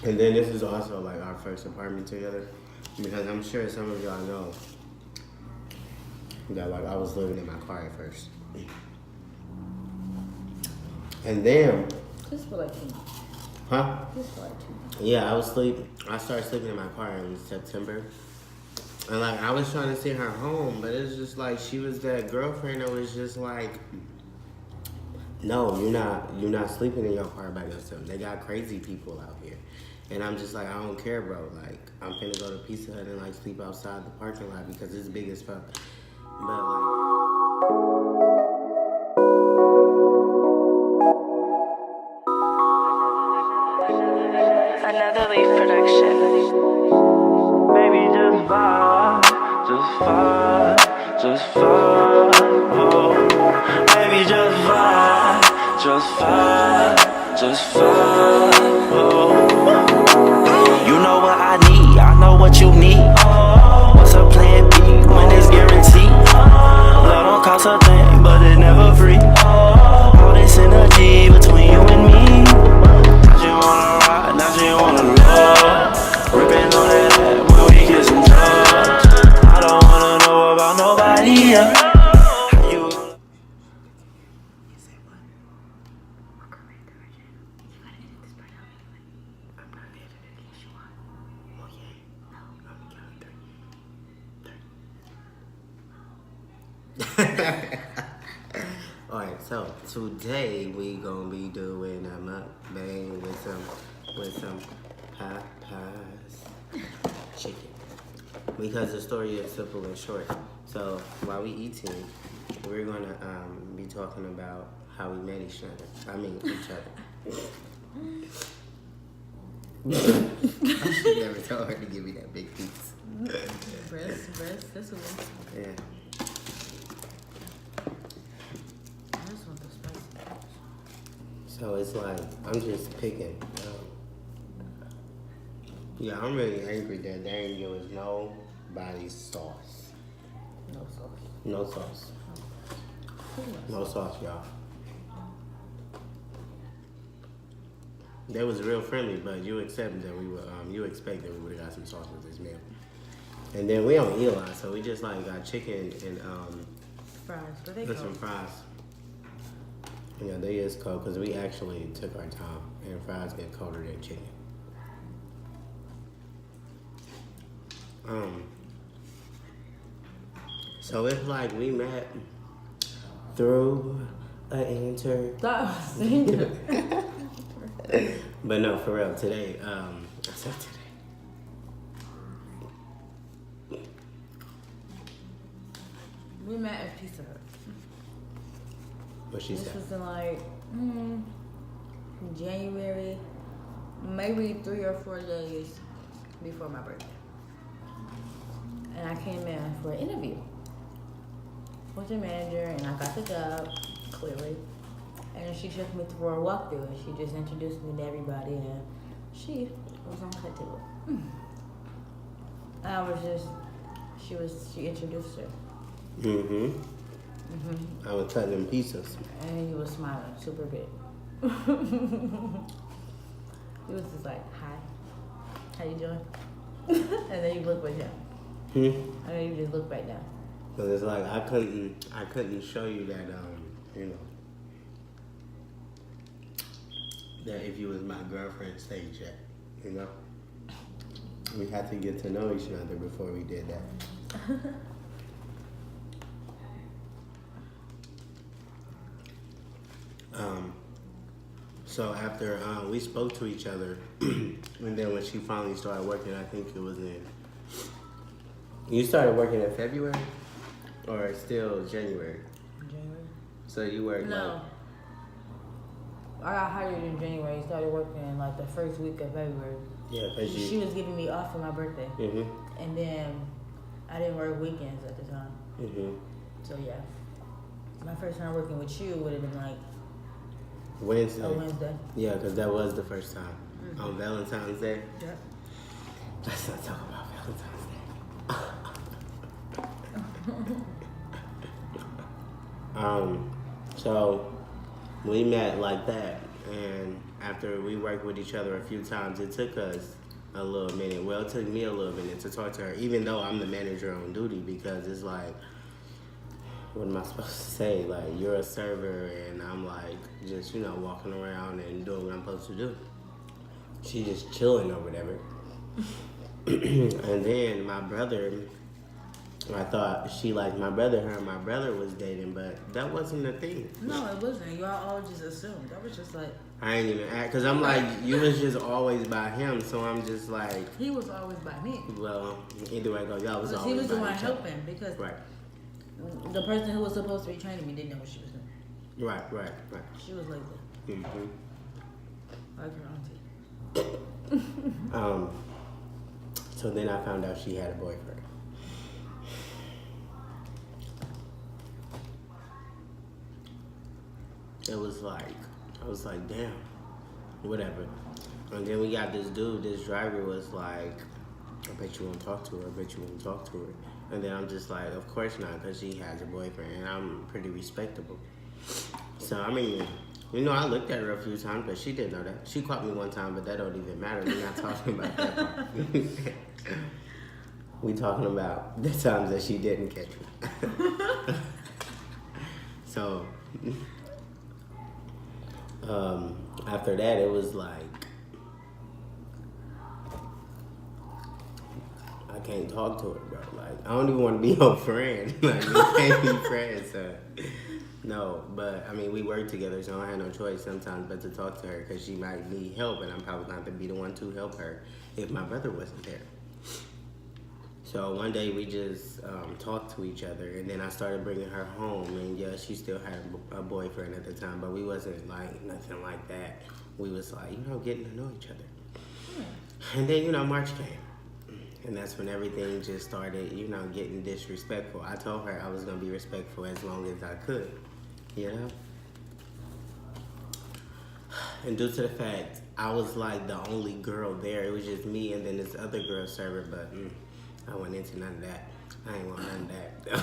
And then this is also like our first apartment together, because I'm sure some of y'all know that like I was living in my car at first, and then, Just for like 2 months. huh? Just for like 2 months. Yeah, I started sleeping in my car in September, and like I was trying to send her home, but it's just like she was that girlfriend that was just like, no, you're not sleeping in your car by yourself. They got crazy people out here. And I'm just like, I don't care, bro. Like, I'm finna go to Pizza Hut and like sleep outside the parking lot because it's big as fuck. But Another Leaf production. Baby, just vibe, just vibe, oh. Baby, just vibe, oh. You know what I need, I know what you need. What's a plan B when it's guaranteed? Love don't cost a thing, but it's never free. All this energy between you and me. Now she wanna ride, now she wanna love. Ripping on that ass when we kiss and drugs. I don't wanna know about nobody else. How you gonna... alright, so today we gonna be doing a mukbang with some Popeyes chicken. Because the story is simple and short. So while we eating, we're gonna be talking about how we met each other. Each other. I should never tell her to give me that big piece. Breast, this one. Yeah. I just want the spicy. So it's like, I'm just picking. Yeah, I'm really angry that they ain't give us nobody's sauce. No sauce. No sauce. No sauce, y'all. They was real friendly, but you accept that we were, you expect that we would have got some sauce with this meal. And then we don't eat a lot, so we just like got chicken and Fries. What they and some called? fries. Yeah, they is cold because we actually took our time, and fries get colder than chicken. So it's like we met through an intern. That was dangerous. But no, for real, today, I said today. We met at Pizza Hut. What she This said. was in like January, maybe 3 or 4 days before my birthday. And I came in for an interview with the manager, and I got the job, clearly. And she took me through a walkthrough, and she just introduced me to everybody, and she was on cut table. I was just, she introduced her. I was cutting them pieces. And he was smiling super big. He was just like, hi, how you doing? And then you look back down. And then you just look back down. But it's like I couldn't show you that you know, that if you was my girlfriend stage yet, you know. We had to get to know each other before we did that. So after we spoke to each other, and then when she finally started working, I think it was in. You started working in February, or still January? January? So you worked No. I got hired in January. Started working in like the first week of February. Yeah, cause She was giving me off for my birthday. And then I didn't work weekends at the time. So yeah. My first time working with you would have been like Wednesday. a Wednesday. Yeah, because that was the first time. On Valentine's Day. Yep. Let's not talk about Valentine's Day. So we met like that, And after we worked with each other a few times, it took us a little minute. Well, it took me a little minute to talk to her, even though I'm the manager on duty, because it's like, what am I supposed to say? Like, you're a server, and I'm like, just, you know, walking around and doing what I'm supposed to do. She just chilling or whatever. And then my brother, I thought she liked my brother. Her and my brother was dating, but that wasn't the thing. No, it wasn't. Y'all all just assumed. That was just like... I ain't even act, because I'm like, you was just always by him, so I'm just like... He was always by me. Well, either way I go, y'all was Because always he was the by one each other. helping, because Right. the person who was supposed to be training me didn't know what she was doing. Right. She was lazy. Mm-hmm. Like her auntie. So then I found out she had a boyfriend. It was like, I was like, damn, whatever. And then we got this dude, this driver was like, I bet you won't talk to her, I bet you won't talk to her. And then I'm just like, of course not, because she has a boyfriend, and I'm pretty respectable. So, I mean, you know, I looked at her a few times, but she didn't know that. She caught me one time, but that don't even matter. We're not talking about that part. We talking about the times that she didn't catch me. So, after that, it was like, I can't talk to her, bro. Like, I don't even want to be her friend. Like, we can't be friends. No, but I mean, we work together, so I had no choice sometimes but to talk to her, because she might need help, and I'm probably not to be the one to help her if my brother wasn't there. So one day we just talked to each other, and then I started bringing her home, and yeah, she still had a boyfriend at the time, but we wasn't like nothing like that. We was like, you know, getting to know each other. And then, you know, March came, and that's when everything just started, you know, getting disrespectful. I told her I was gonna be respectful as long as I could, you know? And due to the fact I was like the only girl there, it was just me and then this other girl server, but I went into none of that. I ain't want none of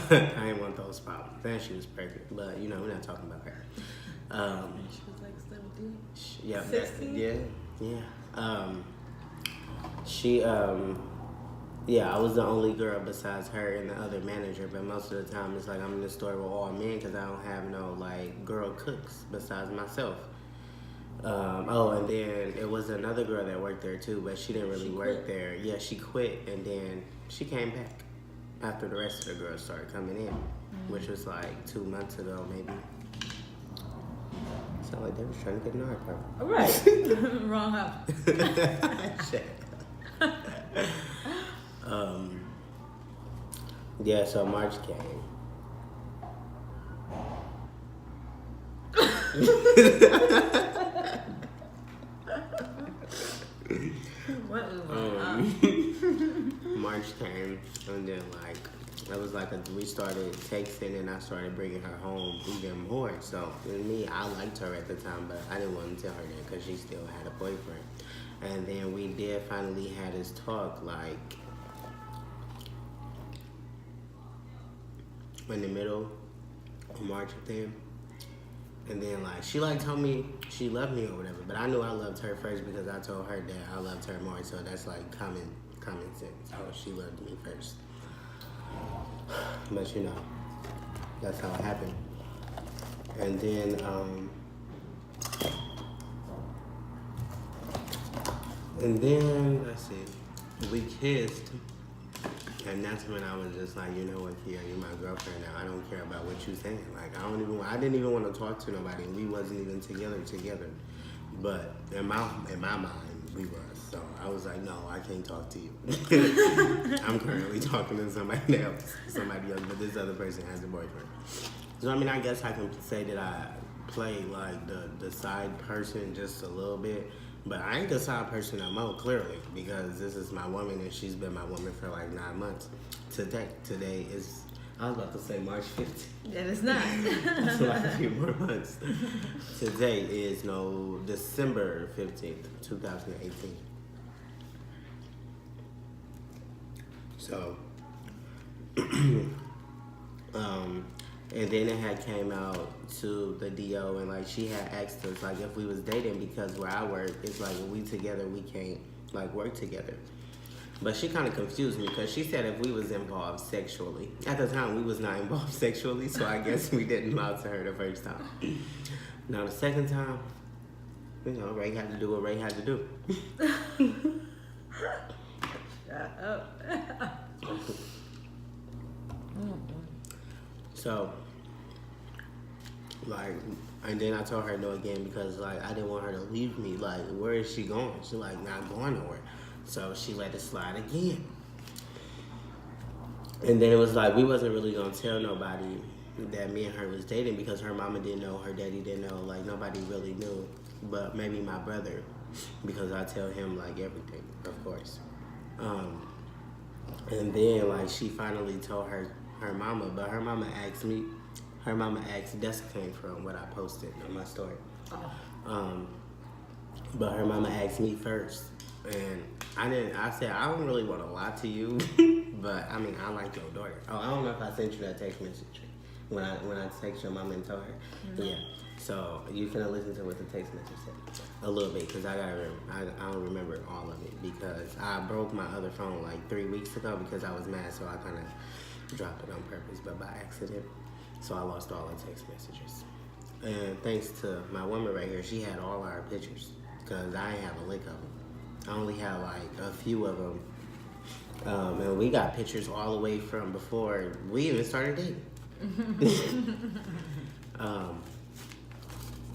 that. I ain't want those problems. Then she was pregnant, but you know, we're not talking about her. She was like 17? Yeah, 16? yeah. I was the only girl besides her and the other manager, but most of the time it's like I'm in the store with all men because I don't have no like girl cooks besides myself. And then it was another girl that worked there too, but she didn't really work there. Yeah, she quit, and then she came back after the rest of the girls started coming in, which was like 2 months ago maybe. Sound like they was trying to get an art problem. Right. Wrong house. Shit. Yeah, so March came. What is going on? March came, and then like it was like we started texting, and I started bringing her home even more. So with me, I liked her at the time, but I didn't want to tell her that because she still had a boyfriend. And then we did finally had this talk like in the middle of March then. And then like she like told me she loved me or whatever, but I knew I loved her first because I told her that I loved her more, so that's like common sense. Oh, she loved me first. But you know, that's how it happened. And then let's see, we kissed. And that's when I was just like, you know what, Kia, you're my girlfriend now. I don't care about what you're saying. Like, I didn't even want to talk to nobody. We wasn't even together. But in my mind, we was. So I was like, no, I can't talk to you. I'm currently talking to somebody else, but this other person has a boyfriend. So I mean, I guess I can say that I play like the side person just a little bit. But I ain't the side person no more, clearly, because this is my woman and she's been my woman for like 9 months. Today is, I was about to say March 15th. That is not. That's like a few more months. Today is December 15th, 2018. So, And then it had came out to the DO, and like she had asked us like if we was dating, because where I work, it's like when we together we can't like work together. But she kind of confused me because she said if we was involved sexually. At the time, we was not involved sexually, so I guess we didn't lie to her the first time. Now the second time, you know, Ray had to do what Ray had to do. Shut up. So, like, and then I told her no again because, like, I didn't want her to leave me. Like, where is she going? She's, like, not going nowhere. So she let it slide again. And then it was like, we wasn't really going to tell nobody that me and her was dating because her mama didn't know, her daddy didn't know. Like, nobody really knew. But maybe my brother, because I tell him, like, everything, of course. And then, like, she finally told her mama, but her mama asked me, that's came from what I posted on my story. But her mama asked me first, and I said, I don't really want to lie to you, but I mean, I like your daughter. Oh, I don't know if I sent you that text message when I text your mama and told her. Mm-hmm. Yeah. So you finna listen to what the text message said a little bit, because I don't remember all of it because I broke my other phone like 3 weeks ago because I was mad, so I kind of dropped it on purpose, but by accident. So I lost all the text messages. And thanks to my woman right here, she had all our pictures because I didn't have a lick of them. I only had like a few of them. And we got pictures all the way from before we even started dating.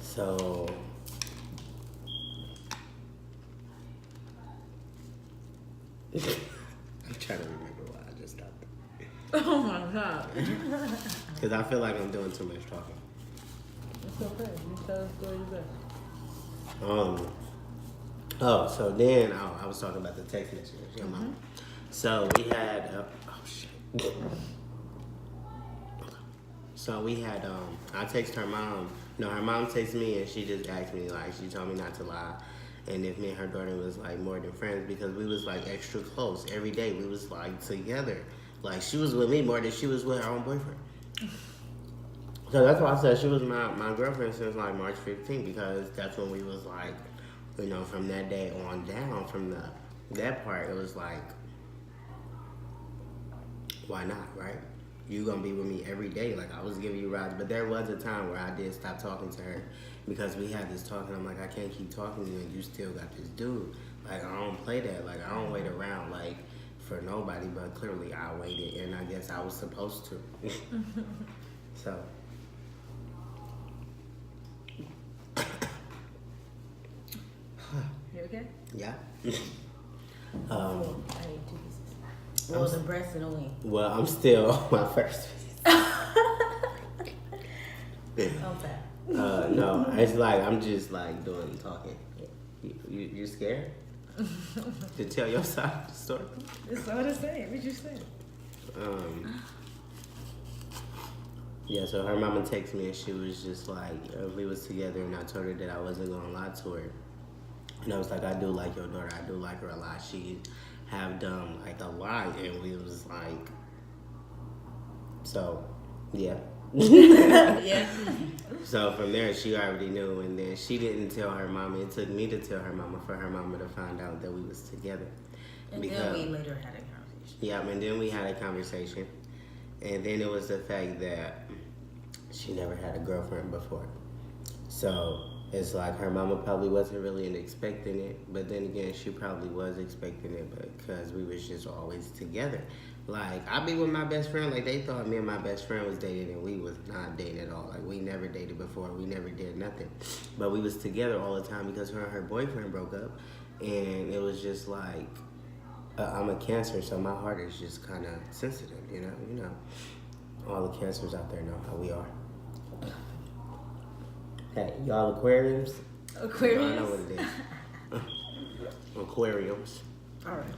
So I'm trying to remember why I just stopped. Oh my God. Because I feel like I'm doing too much talking. It's okay. You tell the story best. So then I was talking about the text messages, your mom. So we had, So we had, I text her mom. No, her mom texted me and she just asked me, like, she told me not to lie. And if me and her daughter was, like, more than friends, because we was, like, extra close. Every day we was, like, together. Like, she was with me more than she was with her own boyfriend. So that's why I said she was my girlfriend since, like, March 15th, because that's when we was, like, you know, from that day on down, from that part, it was, like, why not, right? You gonna be with me every day. Like, I was giving you rides, but there was a time where I did stop talking to her because we had this talk, and I'm like, I can't keep talking to you, and you still got this dude. Like, I don't play that. Like, I don't wait around, like, for nobody, but clearly I waited, and I guess I was supposed to. So. You okay? Yeah. I ate 2 pieces. Well, the breast and the wing. Well, I'm still on my first piece. Okay. No, it's like I'm just like doing talking. You scared to tell your side of the story? That's all I'm saying. What you saying? Yeah. So her mama texted me and she was just like, we was together, and I told her that I wasn't gonna lie to her. And I was like, I do like your daughter. I do like her a lot. She have done like a lot, and we was like, so, yeah. Yeah. So from there, she already knew, and then she didn't tell her mama. It took me to tell her mama for her mama to find out that we was together. And then we later had a conversation. Yeah, and then we had a conversation, and then it was the fact that she never had a girlfriend before. So it's like her mama probably wasn't really expecting it, but then again, she probably was expecting it because we was just always together. Like, I be with my best friend, like, they thought me and my best friend was dating, and we was not dating at all. Like, we never dated before. We never did nothing. But we was together all the time because her and her boyfriend broke up, and it was just like, I'm a Cancer, so my heart is just kind of sensitive, you know. All the Cancers out there know how we are. Hey, y'all Aquariums? Aquarius? I know what it is. Aquariums. All right.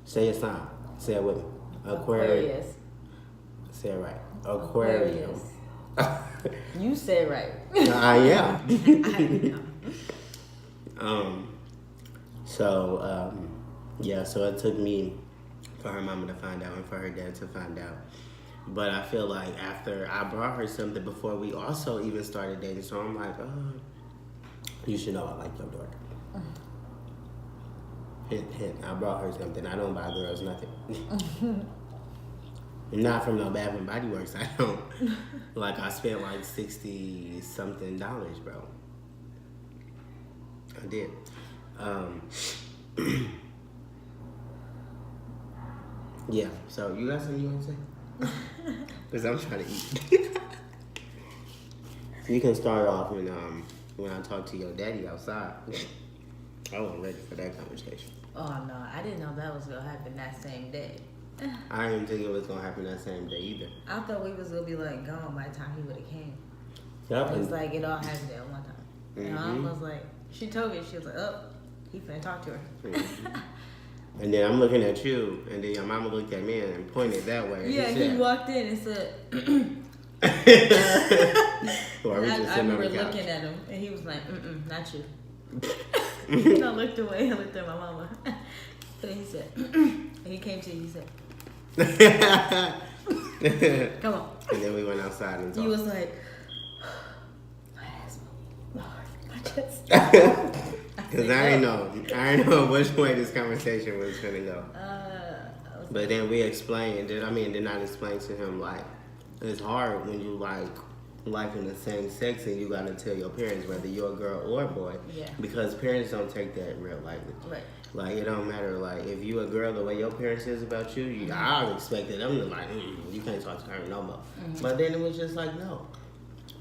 Say it sign. Say it with me. Aquarius. Say it right. Aquarium. You said right. I am. I know. Yeah, so it took me for her mama to find out and for her dad to find out. But I feel like after I brought her something before we also even started dating, so I'm like, oh, you should know I like your daughter. Hint, hint. I brought her something. I don't buy girls nothing. Not from no Bath and Body Works. I don't. Like, I spent like $60-something, bro. I did. Yeah. So you got something you want to say? Because I'm trying to eat. You can start off when I talk to your daddy outside. I wasn't ready for that conversation. Oh no, I didn't know that was gonna happen that same day. I didn't think it was gonna happen that same day either. I thought we was gonna be like gone by the time he would have came. Yep. It was like it all happened at one time. And I Mhm. was like, she told me, she was like, oh, he finna talk to her. And then I'm looking at you, and then your mama looked at me and pointed that way. Yeah, and he walked in and said, Well, and we I just sitting on remember the couch. looking at him, and he was like, not you. And I looked away, I looked at my mama. Then he said, and he came to you, he said, come on. And then we went outside and talked. He was like, my asthma, my chest. Because I didn't know which way this conversation was gonna go. But then we explained, did not explain to him, like, it's hard when you like in the same sex and you gotta tell your parents whether you're a girl or a boy. Yeah. Because parents don't take that real lightly. Right. Like, it don't matter, like, if you a girl, the way your parents is about you, I expected them to, like, you can't talk to her no more. Mm-hmm. But then it was just like, no.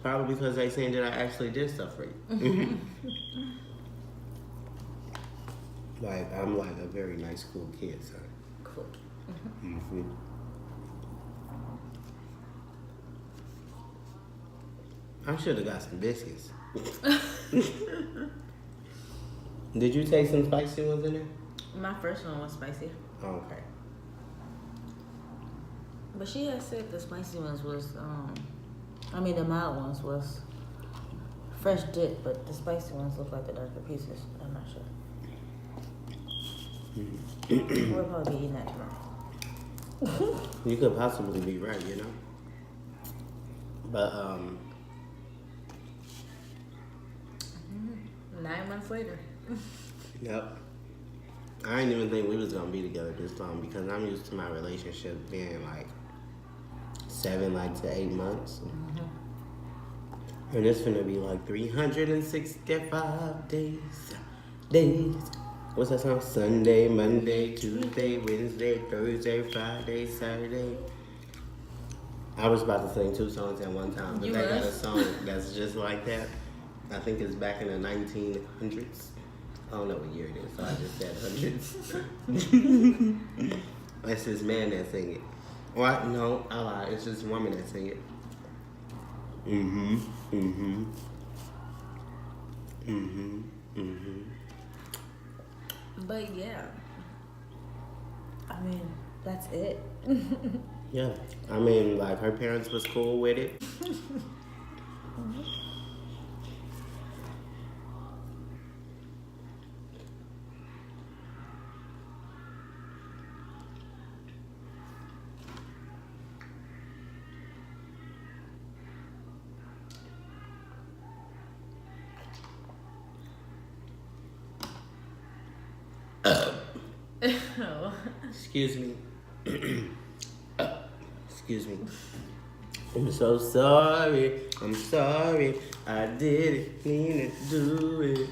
Probably because they saying that I actually did stuff for you. Like, I'm like a very nice, cool kid, son. Cool. Mm-hmm. I should have got some biscuits. Did you take some spicy ones in there? My first one was spicy. Oh, okay. But she had said the spicy ones was, the mild ones was fresh dip, but the spicy ones look like the darker pieces. I'm not sure. We'll probably be eating that tomorrow. You could possibly be right, you know? But, 9 months later. yep. I didn't even think we was gonna be together this long because I'm used to my relationship being like 7 to 8 months. Mm-hmm. And it's gonna be like 365 days. What's that song? Sunday, Monday, Tuesday, Wednesday, Thursday, Friday, Saturday. I was about to sing 2 songs at one time, but You they got a was? song that's just like that. I think it's back in the 1900s. I don't know what year it is, so I just said hundreds. It's this man that sing it. What? No, I lied. It's this woman that sing it. But yeah. That's it. Yeah. Her parents was cool with it. Excuse me. Excuse me. I'm so sorry. I'm sorry. I didn't mean to do it.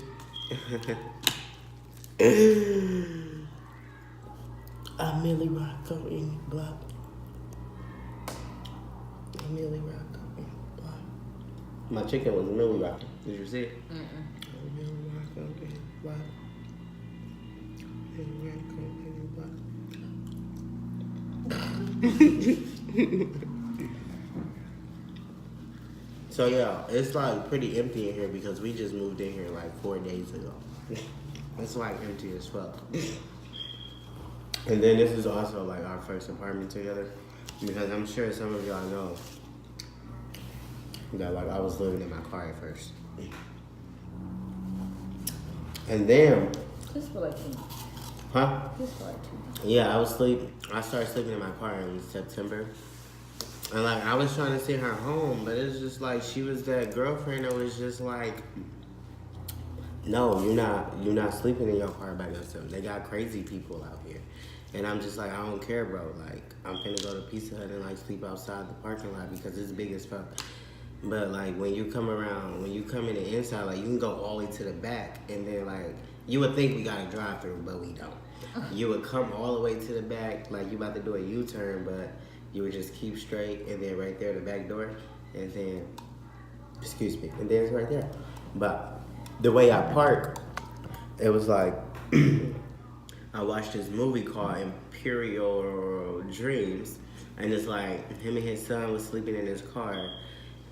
I merely rock on any block. I merely rock on any block. My chicken was Millie rocking. Did you see it? I merely rock on any block. So yeah, it's like pretty empty in here because we just moved in here like 4 days ago. It's like empty as fuck. And then this is also like our first apartment together because I'm sure some of y'all know that like I was living in my car at first. And then Just for like 2 months. Huh? Just for like 2 months. Yeah, I started sleeping in my car in September. And like I was trying to send her home, but it's just like she was that girlfriend that was just like, no, you're not sleeping in your car by yourself. They got crazy people out here. And I'm just like, I don't care, bro. Like, I'm finna go to Pizza Hut and like sleep outside the parking lot because it's big as fuck. But like when you come in the inside, like you can go all the way to the back, and then like you would think we got a drive through, but we don't. You would come all the way to the back, like you about to do a U-turn, but you would just keep straight, and then right there the back door, and then and then it's right there. But the way I park, it was like I watched this movie called Imperial Dreams, and it's like him and his son was sleeping in his car,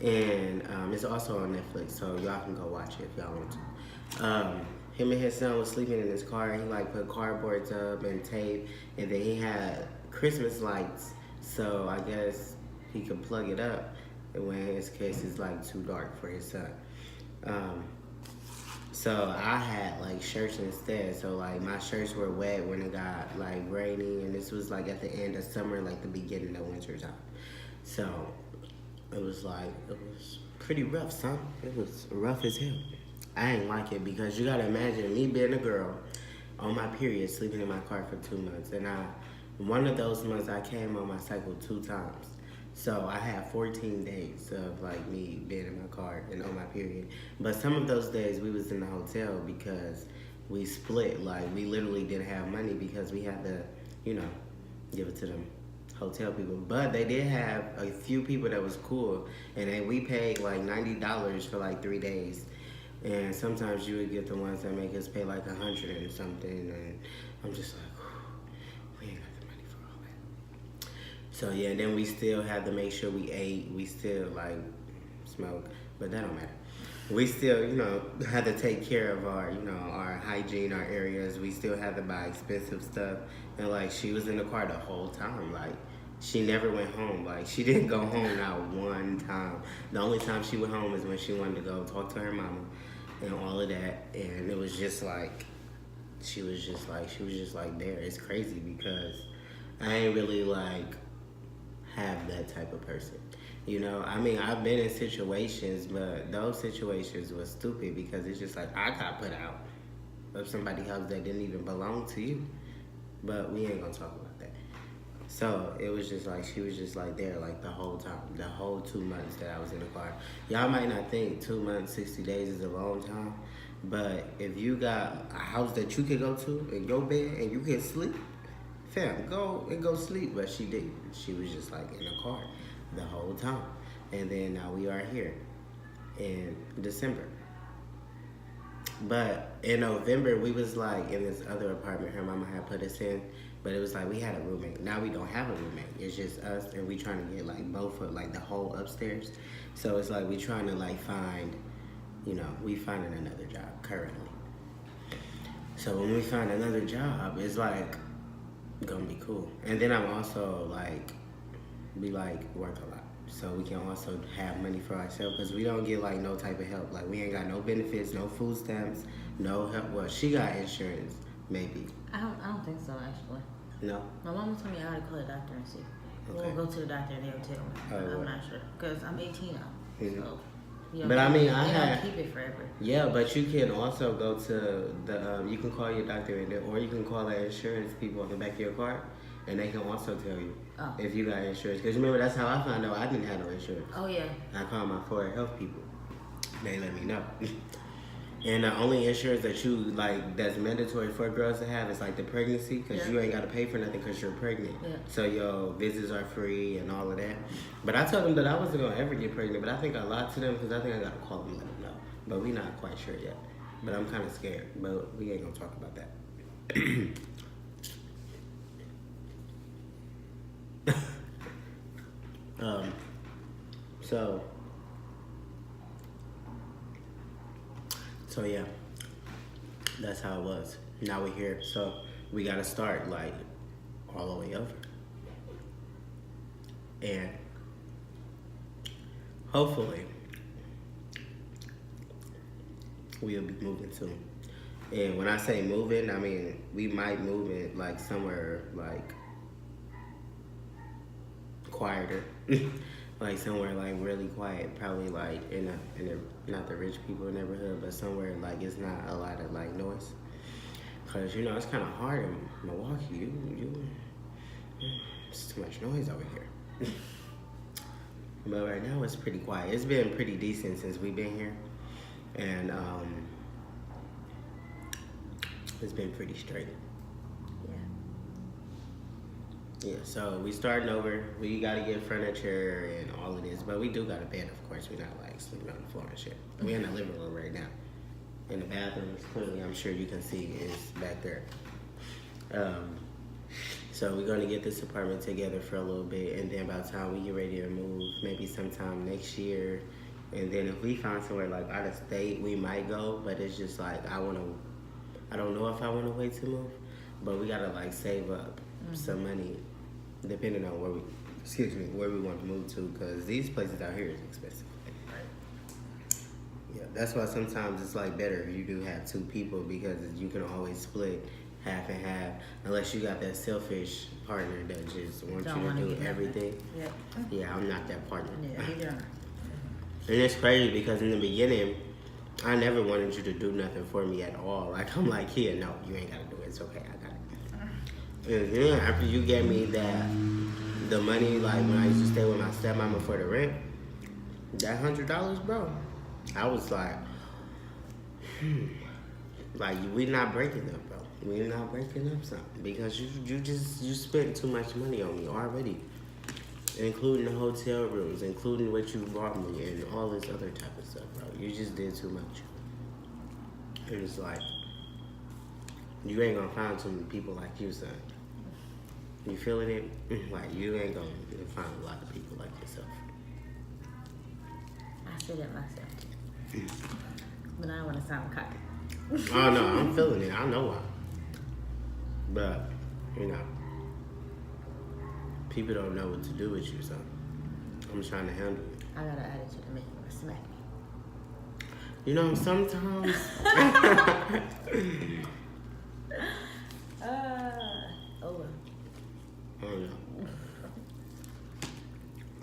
and it's also on Netflix, so y'all can go watch it if y'all want to. Him and his son was sleeping in his car, and he like put cardboards up and tape, and then he had Christmas lights, so I guess he could plug it up, and when his case is like too dark for his son. So I had like shirts instead. So like my shirts were wet when it got like rainy, and this was like at the end of summer, like the beginning of winter time. So it was pretty rough, son. It was rough as hell. I ain't like it because you gotta imagine me being a girl on my period, sleeping in my car for 2 months, and one of those months I came on my cycle 2 times. So I had 14 days of like me being in my car and on my period. But some of those days we was in the hotel because we split. Like we literally didn't have money because we had to, give it to them hotel people. But they did have a few people that was cool, and then we paid like $90 for like 3 days. And sometimes you would get the ones that make us pay like 100 and something, and I'm just like, we ain't got the money for all that. So yeah, and then we still had to make sure we ate. We still like smoke, but that don't matter. We still, had to take care of our, our hygiene, our areas. We still had to buy expensive stuff. And like she was in the car the whole time. Like she never went home. Like she didn't go home not one time. The only time she went home is when she wanted to go talk to her mama and all of that. And it was just like, she was just like there. It's crazy because I ain't really like have that type of person. I mean, I've been in situations, but those situations were stupid because it's just like I got put out of somebody else that didn't even belong to you. But we ain't gonna talk about that. So it was just like she was just like there like the whole time, the whole 2 months that I was in the car. Y'all might not think 2 months, 60 days is a long time, but if you got a house that you could go to in your bed and you can sleep, fam, go sleep. But she didn't. She was just like in the car the whole time. And then now we are here in December. But in November, we was like in this other apartment her mama had put us in, but it was like we had a roommate. Now we don't have a roommate. It's just us, and we trying to get like both of like the whole upstairs. So it's like we trying to like find, we finding another job currently. So when we find another job, it's like gonna be cool. And then I'm also like, we like work a lot, so we can also have money for ourselves because we don't get like no type of help. Like we ain't got no benefits, no food stamps, no help. Well, she got insurance, maybe. I don't think so actually. No. My mama told me I had to call the doctor and see. Okay. We'll go to the doctor and they'll tell me. Oh, I'm not sure because I'm 18 now. Mm-hmm. So. But I mean, they don't keep it forever. Yeah, but you can also go to the. You can call your doctor or you can call the insurance people on the back of your car, and they can also tell you if you got insurance. Because remember, that's how I found out I didn't have no insurance. Oh yeah. I called my Florida Health people. They let me know. And the only insurance that you like that's mandatory for girls to have is like the pregnancy, because you ain't got to pay for nothing because you're pregnant. Yeah. So your visits are free and all of that. But I told them that I wasn't gonna ever get pregnant, but I think I lied to them because I think I gotta call them and let them know. But we not quite sure yet. But I'm kind of scared. But we ain't gonna talk about that. So yeah, that's how it was. Now we're here, so we gotta start like all the way over. And hopefully we'll be moving soon. And when I say moving, I mean we might move it like somewhere like quieter. Like somewhere like really quiet, probably like in a not the rich people neighborhood, but somewhere like it's not a lot of like noise. Cause you know it's kind of hard in Milwaukee. It's too much noise over here. But right now it's pretty quiet. It's been pretty decent since we've been here, and it's been pretty straight. Yeah, so we starting over. We gotta get furniture and all of this, but we do got a bed, of course. We're not like sleeping on the floor and shit. We're in the living room right now. In the bathroom, clearly, I'm sure you can see is back there. So we're gonna get this apartment together for a little bit, and then by the time we get ready to move, maybe sometime next year, and then if we find somewhere like out of state, we might go. But it's just like I don't know if I wanna wait to move, but we gotta like save up some money, depending on where we want to move to, because these places out here is expensive. Yeah, that's why sometimes it's like better if you do have two people, because you can always split half and half, unless you got that selfish partner that just wants you to do everything. Yep. Yeah, I'm not that partner. Yeah, either. And it's crazy because in the beginning, I never wanted you to do nothing for me at all. Like I'm like, here, no, you ain't gotta do it. It's okay, I got it. And then after you gave me the money, like when I used to stay with my stepmama for the rent, that $100, bro, I was like, like we not breaking up, bro. We're not breaking up something, because you spent too much money on me already, including the hotel rooms, including what you bought me, and all this other type of stuff, bro. You just did too much. And it's like, you ain't gonna find too many people like you, son. You feeling it? Like, you ain't gonna find a lot of people like yourself. I said it myself. But I don't want to sound cocky. Oh, no, I'm feeling it. I know why. But, you know, people don't know what to do with you, so I'm trying to handle it. I got an attitude to make you want to smack me. You know, sometimes... Over. I don't know.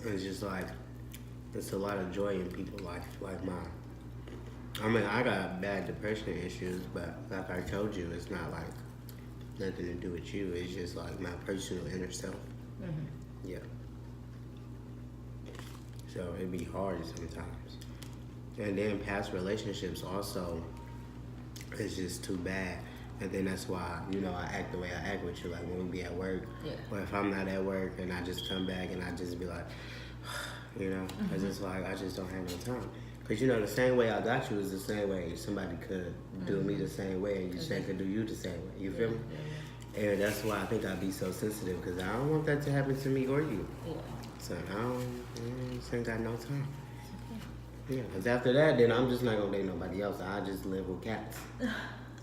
It's just like, it's a lot of joy in people's life, like mine. I mean, I got bad depression issues, but like I told you, it's not like nothing to do with you. It's just like my personal inner self. Mm-hmm. Yeah. So it'd be hard sometimes. And then past relationships also, it's just too bad. And then that's why, you know, I act the way I act with you. Like when we be at work, or if I'm not at work and I just come back and I just be like, you know, cause it's like I just don't have no time. Cause you know the same way I got you is the same way somebody could do me the same way, and you say could do you the same way. You feel me? And that's why I think I'd be so sensitive, cause I don't want that to happen to me or you. Yeah. So I just ain't got no time. Yeah, cause after that, then I'm just not gonna date nobody else. I just live with cats.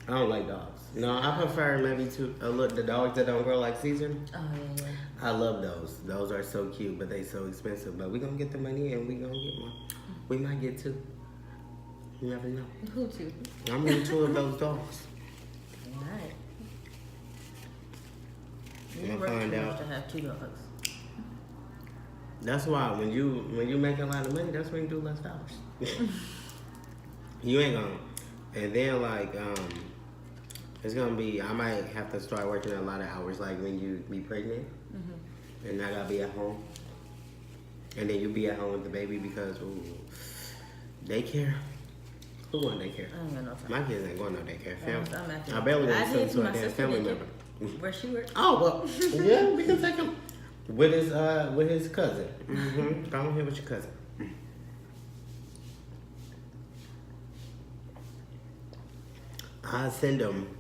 I don't like dogs. No, I prefer maybe the dogs that don't grow like Caesar. Oh, yeah. I love those. Those are so cute, but they so expensive. But we gonna get the money and we gonna get one. We might get two. You never know. Who two? I'm getting two of those dogs. All right. I'm gonna find out. To have two dogs. That's why when you make a lot of money, that's when you do less hours. You ain't gonna. And then like it's gonna be, I might have to start working a lot of hours, like when you be pregnant, and I gotta be at home, and then you be at home with the baby because daycare. Who want daycare? I ain't got no time. My kids ain't going no daycare. I barely I want did to to a my damn sister. family member. Where she worked? Oh well, yeah, we can take him with his cousin. Go on here with your cousin. I send them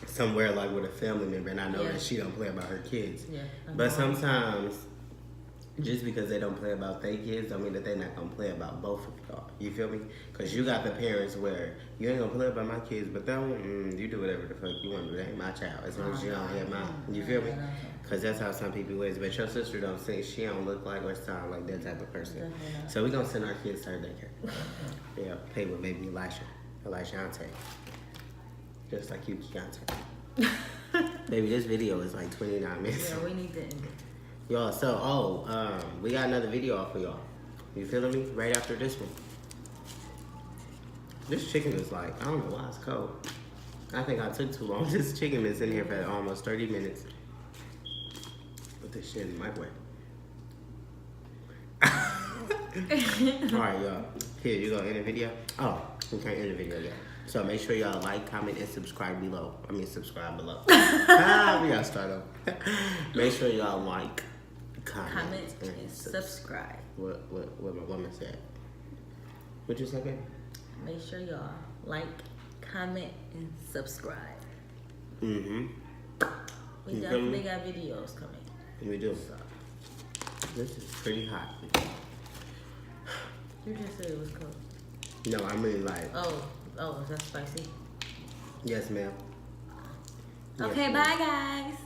somewhere like with a family member, and I know that she don't play about her kids. Yeah. But sometimes, just because they don't play about their kids, don't mean that they're not gonna play about both of y'all. You feel me? Cause you got the parents where you ain't gonna play about my kids, but then you do whatever the fuck you want to do. That ain't my child, as long as you don't have mine. You feel me? Cause that's how some people is. But your sister don't say, she don't look like or sound like that type of person. So we gonna send our kids to her daycare. Yeah, pay with baby Elisha Ante. Just like you, Keontae. Baby, this video is like 29 minutes. Yeah, we need to end it. Y'all, so, we got another video off for y'all. You feeling me? Right after this one. This chicken is like, I don't know why it's cold. I think I took too long. This chicken is in here for almost 30 minutes. Put this shit in the microwave. Alright, y'all. Here, you gonna end the video? Oh, we can't end the video yet. So make sure y'all like, comment, and subscribe below. I mean, subscribe below. We gotta start off. Make sure y'all like, comment, and subscribe. What my woman said. What you said, baby? Make sure y'all like, comment, and subscribe. Mm-hmm. We definitely got videos coming. We do. So. This is pretty hot. You just said it was cold. No, I mean like. Oh, is that spicy? Yes, ma'am. Okay, Yes, bye guys.